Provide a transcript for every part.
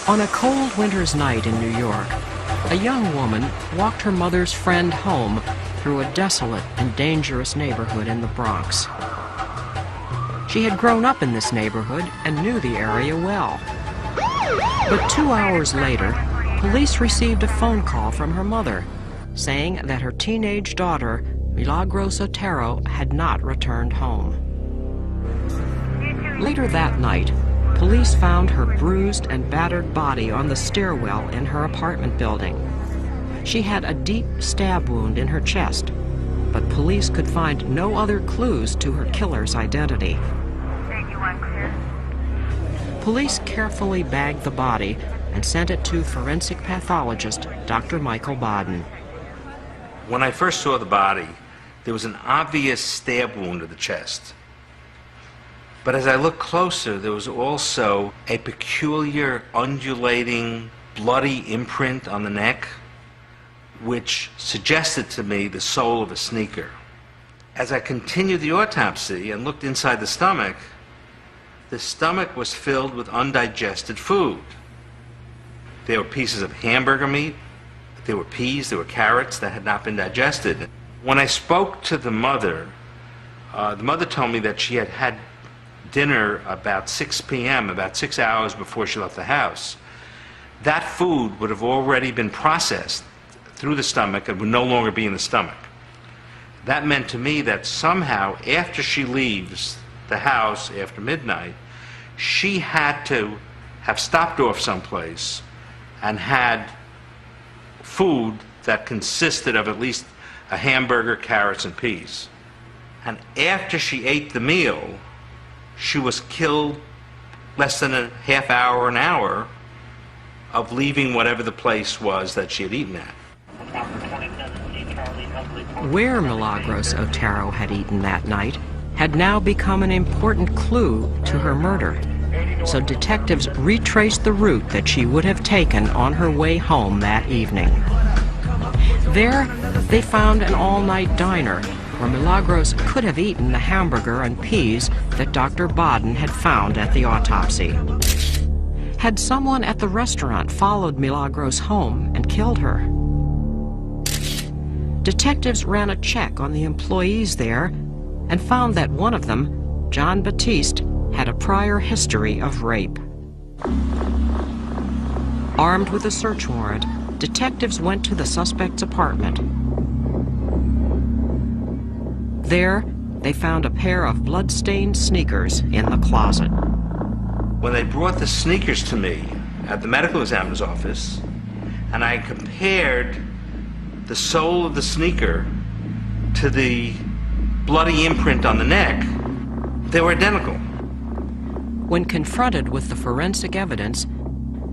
On a cold winter's night in New York, a young woman walked her mother's friend home through a desolate and dangerous neighborhood in the Bronx. She had grown up in this neighborhood and knew the area well. But 2 hours later, police received a phone call from her mother saying that her teenage daughter, Milagros Otero, had not returned home. Later that night, police found her bruised and battered body on the stairwell in her apartment building. She had a deep stab wound in her chest, but police could find no other clues to her killer's identity. Police carefully bagged the body and sent it to forensic pathologist Dr. Michael Baden. When I first saw the body, there was an obvious stab wound to the chest. But as I looked closer, there was also a peculiar, undulating, bloody imprint on the neck, which suggested to me the sole of a sneaker. As I continued the autopsy and looked inside the stomach was filled with undigested food. There were pieces of hamburger meat, there were peas, there were carrots that had not been digested. When I spoke to the mother told me that she had had dinner about 6 p.m., about 6 hours before she left the house. That food would have already been processed through the stomach and would no longer be in the stomach. That meant to me that somehow after she leaves the house after midnight, she had to have stopped off someplace and had food that consisted of at least a hamburger, carrots, and peas. And after she ate the meal, she was killed less than a half hour or an hour of leaving whatever the place was that she had eaten at. Where Milagros Otero had eaten that night had now become an important clue to her murder. So detectives retraced the route that she would have taken on her way home that evening. There, they found an all-night diner where Milagros could have eaten the hamburger and peas that Dr. Baden had found at the autopsy. Had someone at the restaurant followed Milagros home and killed her? Detectives ran a check on the employees there and found that one of them, John Batiste, had a prior history of rape. Armed with a search warrant, detectives went to the suspect's apartment. There, they found a pair of blood-stained sneakers in the closet. When they brought the sneakers to me at the medical examiner's office, and I compared the sole of the sneaker to the bloody imprint on the neck, they were identical. When confronted with the forensic evidence,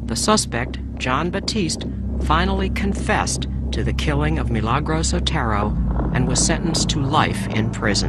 the suspect, John Batiste, finally confessed to the killing of Milagros Otero and was sentenced to life in prison.